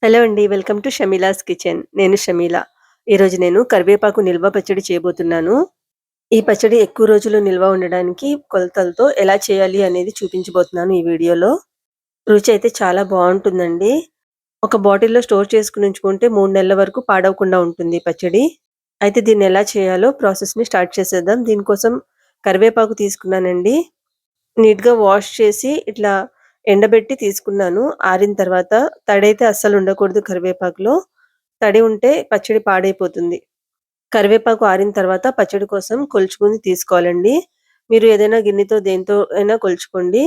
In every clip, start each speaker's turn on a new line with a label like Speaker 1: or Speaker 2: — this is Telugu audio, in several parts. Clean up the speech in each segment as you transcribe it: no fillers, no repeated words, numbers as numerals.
Speaker 1: హలో అండి. Welcome to Shamila's kitchen. నేను షమీల. ఈరోజు నేను కరివేపాకు నిల్వ పచ్చడి చేయబోతున్నాను. ఈ పచ్చడి ఎక్కువ రోజులు నిల్వ ఉండడానికి కొలతలతో ఎలా చేయాలి అనేది చూపించబోతున్నాను ఈ వీడియోలో. రుచి అయితే చాలా బావుంటుందండి. ఒక బాటిల్‌లో స్టోర్ చేసుకొని ఉంచుకుంటే 3 నెలల వరకు పాడవకుండా ఉంటుంది ఈ పచ్చడి. అయితే దీన్ని ఎలా చేయాలో ప్రాసెస్‌ని స్టార్ట్ చేసేద్దాం. దీనికోసం కరివేపాకు తీసుకున్నానండి. నీట్‌గా వాష్ చేసి ఇట్లా ఎండబెట్టి తీసుకున్నాను. ఆరిన తర్వాత తడైతే అస్సలు ఉండకూడదు కరివేపాకులో. తడి ఉంటే పచ్చడి పాడైపోతుంది. కరివేపాకు ఆరిన తర్వాత పచ్చడి కోసం కొలుచుకొని తీసుకోవాలండి. మీరు ఏదైనా గిన్నెతో దేనితో అయినా కొలుచుకోండి.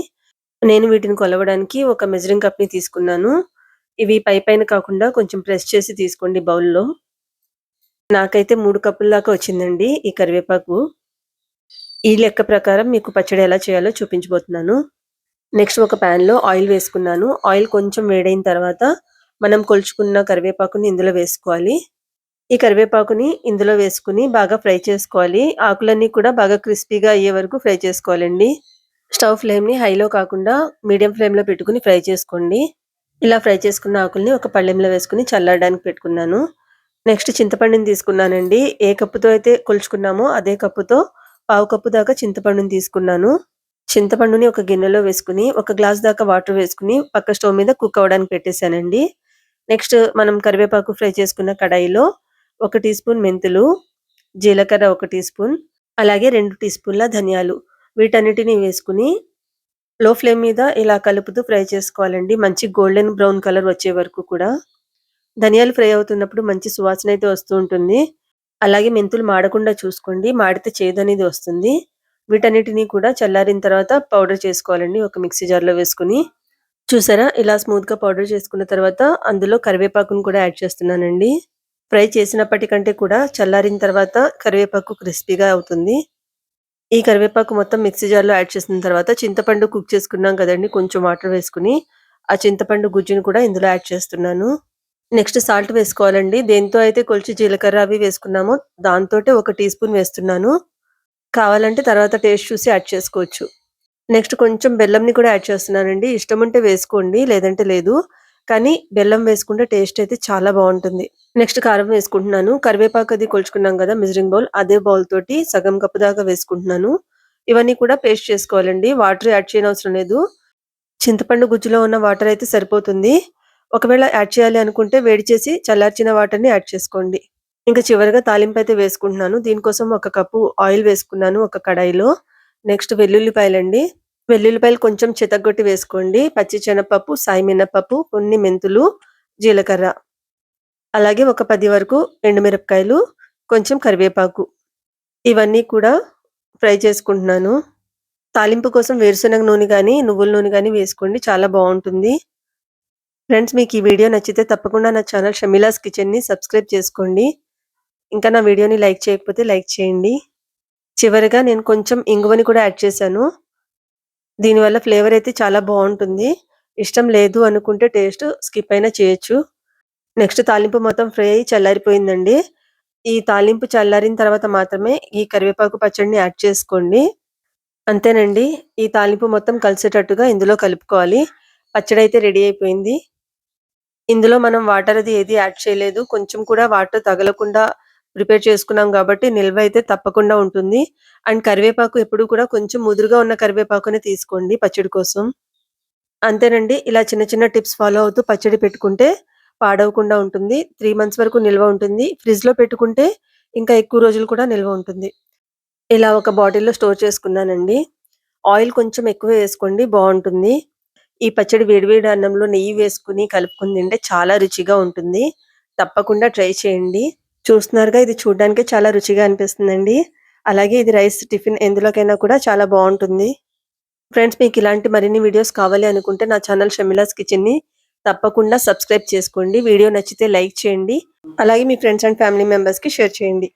Speaker 1: నేను వీటిని కొలవడానికి ఒక మెజరింగ్ కప్‌ని తీసుకున్నాను. ఇవి పైపైన కాకుండా కొంచెం ప్రెస్ చేసి తీసుకోండి బౌల్‌లో. నాకైతే 3 కప్పుల దాకా వచ్చిందండి ఈ కరివేపాకు. ఈ లెక్క ప్రకారం మీకు పచ్చడి ఎలా చేయాలో చూపించబోతున్నాను. నెక్స్ట్ ఒక పాన్‌లో ఆయిల్ వేసుకున్నాను. ఆయిల్ కొంచెం వేడైన తర్వాత మనం కొలుచుకున్న కరివేపాకుని ఇందులో వేసుకోవాలి. ఈ కరివేపాకుని ఇందులో వేసుకొని బాగా ఫ్రై చేసుకోవాలి. ఆకులన్నీ కూడా బాగా క్రిస్పీగా అయ్యే వరకు ఫ్రై చేసుకోవాలండి. స్టవ్ ఫ్లేమ్‌ని హైలో కాకుండా మీడియం ఫ్లేమ్‌లో పెట్టుకొని ఫ్రై చేసుకోండి. ఇలా ఫ్రై చేసుకున్న ఆకుల్ని ఒక పళ్ళెంలో వేసుకొని చల్లారడానికి పెట్టుకున్నాను. నెక్స్ట్ చింతపండుని తీసుకున్నానండి. ఏ కప్పుతో అయితే కొలుచుకున్నామో అదే కప్పుతో పావు కప్పు దాకా చింతపండుని తీసుకున్నాను. చింతపండుని ఒక గిన్నెలో వేసుకొని, ఒక గ్లాస్ దాకా వాటర్ వేసుకొని, పక్క స్టవ్ మీద కుక్ అవ్వడానికి పెట్టేసానండి. నెక్స్ట్ మనం కరివేపాకు ఫ్రై చేసుకున్న కడాయిలో 1 టీ స్పూన్ మెంతులు, జీలకర్ర 1 టీ స్పూన్, అలాగే 2 టీ స్పూన్ల ధనియాలు వీటన్నిటిని వేసుకొని, లో ఫ్లేమ్ మీద ఇలా కలుపుతూ ఫ్రై చేసుకోవాలండి. మంచి గోల్డెన్ బ్రౌన్ కలర్ వచ్చే వరకు కూడా. ధనియాలు ఫ్రై అవుతున్నప్పుడు మంచి సువాసన అయితే వస్తూ ఉంటుంది. అలాగే మెంతులు మాడకుండా చూసుకోండి. మాడితే చేదనేది వస్తుంది. వీటన్నిటిని కూడా చల్లారిన తర్వాత పౌడర్ చేసుకోవాలండి ఒక మిక్సీ జార్‌లో వేసుకొని. చూసారా? ఇలా స్మూత్‌గా పౌడర్ చేసుకున్న తర్వాత అందులో కరివేపాకును కూడా యాడ్ చేస్తున్నానండి. ఫ్రై చేసినప్పటికంటే కూడా చల్లారిన తర్వాత కరివేపాకు క్రిస్పీగా అవుతుంది. ఈ కరివేపాకు మొత్తం మిక్సీ జార్‌లో యాడ్ చేసిన తర్వాత చింతపండు కుక్ చేసుకున్నాం కదండీ! కొంచెం వాటర్ వేసుకొని, ఆ చింతపండు గుజ్జును కూడా ఇందులో యాడ్ చేస్తున్నాను. నెక్స్ట్ సాల్ట్ వేసుకోవాలండి. దేనితో అయితే కొలిచి జీలకర్ర అవి వేసుకున్నామో దాంతోటే 1 టీ స్పూన్ వేస్తున్నాను. కావాలంటే తర్వాత టేస్ట్ చూసి యాడ్ చేసుకోవచ్చు. నెక్స్ట్ కొంచెం బెల్లంని కూడా యాడ్ చేస్తున్నానండి. ఇష్టముంటే వేసుకోండి. లేదంటే లేదు. కానీ బెల్లం వేసుకుంటే టేస్ట్ అయితే చాలా బావుంటుంది. నెక్స్ట్ కారం వేసుకుంటున్నాను. కరివేపాకు అది కొలుచుకున్నాం కదా! మెజరింగ్ బౌల్ అదే బౌల్ తోటి సగం కప్పు దాకా వేసుకుంటున్నాను. ఇవన్నీ కూడా పేస్ట్ చేసుకోవాలండి. వాటర్ యాడ్ చేయనవసరం లేదు. చింతపండు గుజ్జులో ఉన్న వాటర్ అయితే సరిపోతుంది. ఒకవేళ యాడ్ చేయాలి అనుకుంటే వేడి చేసి చల్లార్చిన వాటర్‌ని యాడ్ చేసుకోండి. ఇంకా చివరగా తాలింపయితే వేసుకుంటున్నాను. దీనికోసం 1 కప్పు ఆయిల్ వేసుకున్నాను ఒక కడాయిలో. నెక్స్ట్ వెల్లుల్లిపాయలండి. వెల్లుల్లిపాయలు కొంచెం చితగ్గొట్టి వేసుకోండి. పచ్చి శనగపప్పు, సాయి మినపప్పు, కొన్ని మెంతులు, జీలకర్ర. అలాగే ఒక 10 వరకు ఎండుమిరపకాయలు, కొంచెం కరివేపాకు. ఇవన్నీ కూడా ఫ్రై చేసుకుంటున్నాను. తాలింపు కోసం వేరుశనగ నూనె గాని, నువ్వుల నూనె గాని వేసుకోండి. చాలా బావుంటుంది. ఫ్రెండ్స్ మీకు ఈ వీడియో నచ్చితే తప్పకుండా నా ఛానల్ షమీలాస్ కిచెన్‌ని సబ్స్క్రైబ్ చేసుకోండి. ఇంకా నా వీడియోని లైక్ చేయకపోతే లైక్ చేయండి. చివరగా నేను కొంచెం ఇంగువని కూడా యాడ్ చేశాను. దీనివల్ల ఫ్లేవర్ అయితే చాలా బావుంటుంది. ఇష్టం లేదు అనుకుంటే టేస్ట్ స్కిప్ అయినా చేయొచ్చు. నెక్స్ట్ తాలింపు మొత్తం ఫ్రై అయ్యి చల్లారిపోయిందండి. ఈ తాలింపు చల్లారిన తర్వాత మాత్రమే ఈ కరివేపాకు పచ్చడిని యాడ్ చేసుకోండి. అంతేనండి. ఈ తాలింపు మొత్తం కలిసేటట్టుగా ఇందులో కలుపుకోవాలి. పచ్చడైతే రెడీ అయిపోయింది. ఇందులో మనం వాటర్ అది ఏది యాడ్ చేయలేదు. కొంచెం కూడా వాటర్ తగలకుండా ప్రిపేర్ చేసుకున్నాం కాబట్టి నిల్వ అయితే తప్పకుండా ఉంటుంది. అండ్ కరివేపాకు ఎప్పుడు కూడా కొంచెం ముదురుగా ఉన్న కరివేపాకునే తీసుకోండి పచ్చడి కోసం. అంతేనండి. ఇలా చిన్న చిన్న టిప్స్ ఫాలో అవుతూ పచ్చడి పెట్టుకుంటే పాడవకుండా ఉంటుంది. 3 మంత్స్ వరకు నిల్వ ఉంటుంది. ఫ్రిడ్జ్‌లో పెట్టుకుంటే ఇంకా ఎక్కువ రోజులు కూడా నిల్వ ఉంటుంది. ఇలా ఒక బాటిల్‌లో స్టోర్ చేసుకున్నానండి. ఆయిల్ కొంచెం ఎక్కువే వేసుకోండి బావుంటుంది. ఈ పచ్చడి వేడి వేడి అన్నంలో నెయ్యి వేసుకొని కలుపుకొని తింటే చాలా రుచిగా ఉంటుంది. తప్పకుండా ట్రై చేయండి. చూస్తున్నారుగా ఇది చూడ్డానికే చాలా రుచిగా అనిపిస్తుందండి. అలాగే ఇది రైస్, టిఫిన్ ఎందులోకైనా కూడా చాలా బావుంటుంది. ఫ్రెండ్స్ మీకు ఇలాంటి మరిన్ని వీడియోస్ కావాలి అనుకుంటే నా ఛానల్ షమీలాస్ కిచెన్‌ని తప్పకుండా సబ్స్క్రైబ్ చేసుకోండి. వీడియో నచ్చితే లైక్ చేయండి. అలాగే మీ ఫ్రెండ్స్ అండ్ ఫ్యామిలీ మెంబర్స్‌కి షేర్ చేయండి.